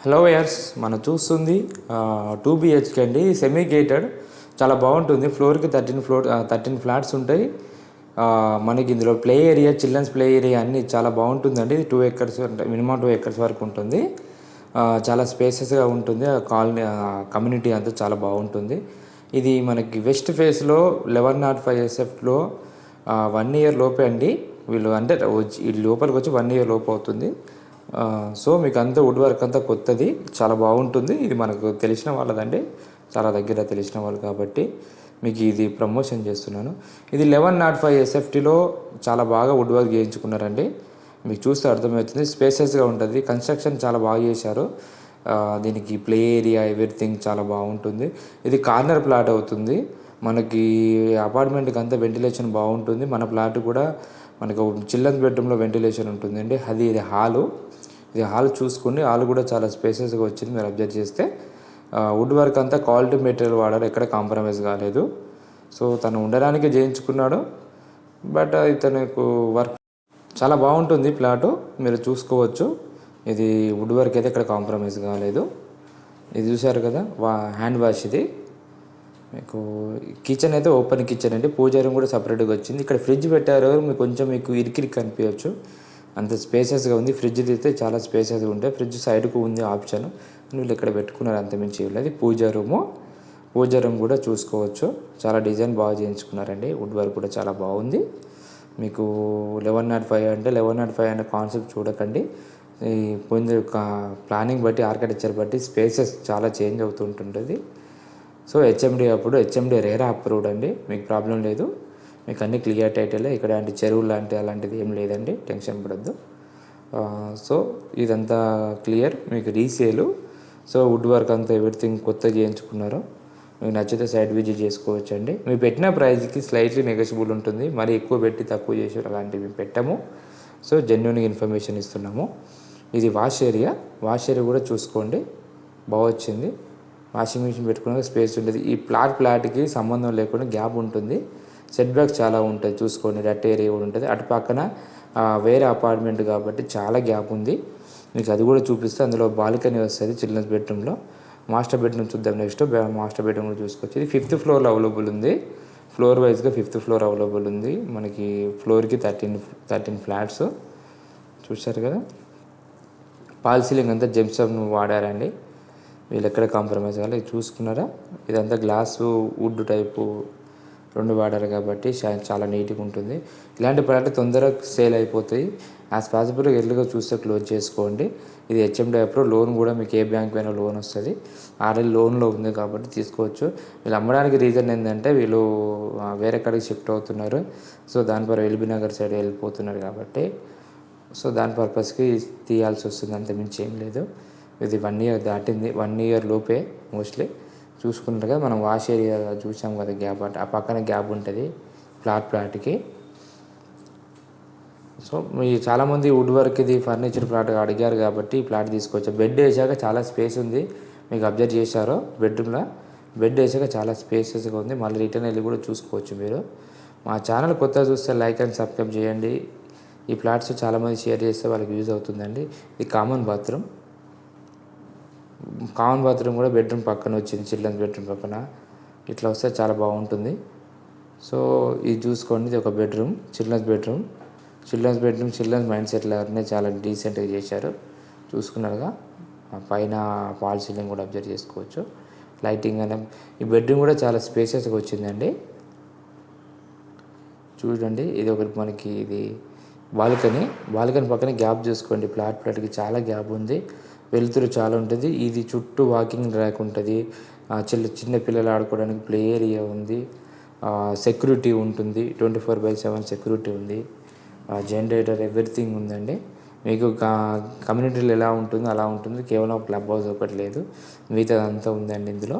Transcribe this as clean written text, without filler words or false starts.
Hello యర్స్ మనం చూస్తుంది 2 BHK అండి, సెమీ గేటెడ్. చాలా బాగుంటుంది. ఫ్లోర్కి 13 ఫ్లాట్స్ ఉంటాయి. మనకి ఇందులో play area, children's play area అన్నీ చాలా బాగుంటుందండి. 2 acres అంటే మినిమం 2 acres వరకు ఉంటుంది. చాలా స్పేసెస్గా ఉంటుంది. కాలనీ కమ్యూనిటీ అంతా చాలా బాగుంటుంది. ఇది మనకి వెస్ట్ ఫేస్లో 1105 SFలో 1 year లోపే అండి. వీళ్ళు అంటే ఈ లోపలికి వచ్చి 1 year లోపు అవుతుంది. సో మీకు అంతా వుడ్ వర్క్ అంతా కొత్తది, చాలా బాగుంటుంది. ఇది మనకు తెలిసిన వాళ్ళదండి, చాలా దగ్గర తెలిసిన వాళ్ళు కాబట్టి మీకు ఇది ప్రమోషన్ చేస్తున్నాను. ఇది 1105 SFTలో చాలా బాగా వుడ్ వర్క్ చేయించుకున్నారండి. మీకు చూస్తే అర్థమవుతుంది. స్పేసెస్గా ఉంటుంది. కన్స్ట్రక్షన్ చాలా బాగా చేశారు. దీనికి ప్లే ఏరియా ఎవ్రీథింగ్ చాలా బాగుంటుంది. ఇది కార్నర్ ప్లాట్ అవుతుంది. మనకి అపార్ట్మెంట్కి అంతా వెంటిలేషన్ బాగుంటుంది. మన ప్లాట్ కూడా మనకు చిల్డ్రన్స్ బెడ్రూమ్లో వెంటిలేషన్ ఉంటుందండి. ఇది హాలు. ఇది హాల్ చూసుకోండి. హాల్ కూడా చాలా స్పేసెస్గా వచ్చింది. మీరు అబ్జర్వ్ చేస్తే వుడ్ వర్క్ అంతా క్వాలిటీ మెటీరియల్ వాడారు, ఎక్కడ కాంప్రమైజ్ కాలేదు. సో తను ఉండడానికి చేయించుకున్నాడు, బట్ ఇతనికి వర్క్ చాలా బాగుంటుంది. ప్లాటు మీరు చూసుకోవచ్చు. ఇది వుడ్ వర్క్ అయితే ఇక్కడ కాంప్రమైజ్ కాలేదు. ఇది చూసారు కదా, హ్యాండ్ వాష్. ఇది మీకు కిచెన్ అయితే ఓపెన్ కిచెన్ అండి. పూజ రూమ్ కూడా సపరేట్గా వచ్చింది. ఇక్కడ ఫ్రిడ్జ్ పెట్టారు. మీకు ఇరికి కనిపించవచ్చు, అంత స్పేసెస్గా ఉంది. ఫ్రిడ్జ్ తీస్తే చాలా స్పేసెస్గా ఉంటాయి. ఫ్రిడ్జ్ సైడ్కు ఉంది ఆప్షన్, వీళ్ళు ఇక్కడ పెట్టుకున్నారు. అంతమించి లేదు. పూజ రూమ్ కూడా చూసుకోవచ్చు. చాలా డిజైన్ బాగా చేయించుకున్నారండి. వుడ్ వర్క్ కూడా చాలా బాగుంది. మీకు 1105 అంటే 1105 అనే కాన్సెప్ట్ చూడకండి. ఈ పోయింది ప్లానింగ్ బట్టి, ఆర్కిటెక్చర్ బట్టి స్పేసెస్ చాలా చేంజ్ అవుతుంటుంది. సో హెచ్ఎండి రేరా అప్రూవ్డ్ అండి. మీకు ప్రాబ్లం లేదు. మీకు అన్ని క్లియర్ టైటిల్. ఇక్కడ అంటే చెరువు అలాంటిది ఏం లేదండి, టెన్షన్ పడద్దు. సో ఇదంతా క్లియర్. మీకు రీసేలు. సో వుడ్ వర్క్ అంతా ఎవ్రీథింగ్ కొత్త చేయించుకున్నారు. మీకు నచ్చితే సైట్ విజిట్ చేసుకోవచ్చు అండి. మీరు పెట్టిన ప్రైస్కి స్లైట్లీ నెగోషియబుల్ ఉంటుంది. మరి ఎక్కువ పెట్టి తక్కువ చేసి అలాంటివి మేము పెట్టాము. సో జెన్యున్గా ఇన్ఫర్మేషన్ ఇస్తున్నాము. ఇది వాష్ ఏరియా కూడా చూసుకోండి, బాగా వచ్చింది. వాషింగ్ మిషన్ పెట్టుకునే స్పేస్ ఉంటుంది. ఈ ప్లాట్కి సంబంధం లేకుండా గ్యాప్ ఉంటుంది. సెట్ బ్యాక్ చాలా ఉంటుంది, చూసుకోండి. డట్ ఏరియా కూడా ఉంటుంది. అటు పక్కన వేరే అపార్ట్మెంట్ కాబట్టి చాలా గ్యాప్ ఉంది. మీకు అది కూడా చూపిస్తే అందులో బాల్కనీ వస్తుంది చిల్డ్రన్స్ బెడ్రూమ్లో. మాస్టర్ బెడ్రూమ్ చూద్దాం నెక్స్ట్. మాస్టర్ బెడ్రూమ్ కూడా చూసుకోవచ్చు. ఇది 5th floor అవైలబుల్ ఉంది. ఫ్లోర్ వైజ్గా 5th floor అవైలబుల్ ఉంది. మనకి ఫ్లోర్కి 13 ఫ్లాట్స్ చూశారు కదా. పాల్ సీలింగ్ అంతా జెమ్సమ్ వాడారండి. వీళ్ళు ఎక్కడ కాంప్రమైజ్ కావాలి. చూసుకున్నారా, ఇదంతా గ్లాసు వుడ్ టైపు 2 వాడారు కాబట్టి చాలా నీట్గా ఉంటుంది. ఇలాంటి ప్రోడక్ట్ తొందరగా సేల్ అయిపోతాయి. యాజ్ పాసిబుల్ ఎర్లీగా చూస్తే క్లోజ్ చేసుకోండి. ఇది హెచ్ఎండి అప్రూవ్. లోన్ కూడా మీకు ఏ బ్యాంక్ అయినా లోన్ వస్తుంది. ఆర్ఎల్ లోన్లో ఉంది కాబట్టి తీసుకోవచ్చు. వీళ్ళు అమ్మడానికి రీజన్ ఏంటంటే వీళ్ళు వేరే కాడికి షిఫ్ట్ అవుతున్నారు. సో దాని ద్వారా ఎల్బీ నగర్ సైడ్ వెళ్ళిపోతున్నారు కాబట్టి సో దాని పర్పస్కి తీయాల్సి వస్తుంది. అంత మించి ఏం లేదు. ఇది 1 year దాటింది. 1 year లోపే మోస్ట్లీ. చూసుకున్నారు కదా, మనం వాష్ ఏరియా చూసాం కదా, గ్యాప్ అంటే ఆ పక్కన గ్యాప్ ఉంటుంది ప్లాట్కి. సో మీ చాలామంది వుడ్ వర్క్ ఇది ఫర్నిచర్ ప్లాట్ అడిగారు కాబట్టి ఈ ప్లాట్ తీసుకోవచ్చు. బెడ్ వేసాక చాలా స్పేస్ ఉంది. మీకు అబ్జర్వ్ చేశారో బెడ్రూమ్లో బెడ్ వేసాక చాలా స్పేసెస్గా ఉంది. మళ్ళీ రిటర్న్ వెళ్ళి కూడా చూసుకోవచ్చు మీరు. మా ఛానల్ కొత్తగా చూస్తే లైక్ అండ్ సబ్స్క్రైబ్ చేయండి. ఈ ప్లాట్స్ చాలామంది షేర్ చేస్తే వాళ్ళకి యూజ్ అవుతుందండి. ఇది కామన్ బాత్రూమ్ కూడా బెడ్రూమ్ పక్కన వచ్చింది. చిల్డ్రన్స్ బెడ్రూమ్ పక్కన ఇట్లా వస్తే చాలా బాగుంటుంది. సో ఇది చూసుకోండి. ఇది ఒక bedroom, children's bedroom. Children's mind సెట్లనే చాలా డీసెంట్గా చేశారు. చూసుకున్నారుగా. పైన ఫాల్ సీలింగ్ కూడా అబ్జర్వ్ చేసుకోవచ్చు. లైటింగ్ అనే ఈ బెడ్రూమ్ కూడా చాలా స్పేసెస్గా వచ్చిందండి. చూడండి, ఇది ఒకటి మనకి ఇది బాల్కనీ పక్కన గ్యాప్ చూసుకోండి. ప్లాట్కి చాలా గ్యాప్ ఉంది. వెలుతురు చాలా ఉంటుంది. ఇది చుట్టూ వాకింగ్ ట్రాక్ ఉంటుంది. చిన్న పిల్లలు ఆడుకోవడానికి ప్లే ఏరియా ఉంది. సెక్యూరిటీ ఉంటుంది. 24/7 సెక్యూరిటీ ఉంది. జనరేటర్ ఎవ్రీథింగ్ ఉందండి. మీకు కమ్యూనిటీలో ఎలా ఉంటుందో అలా ఉంటుంది. కేవలం క్లబ్ హౌస్ ఒకటి లేదు, మిగతాదంతా ఉందండి ఇందులో.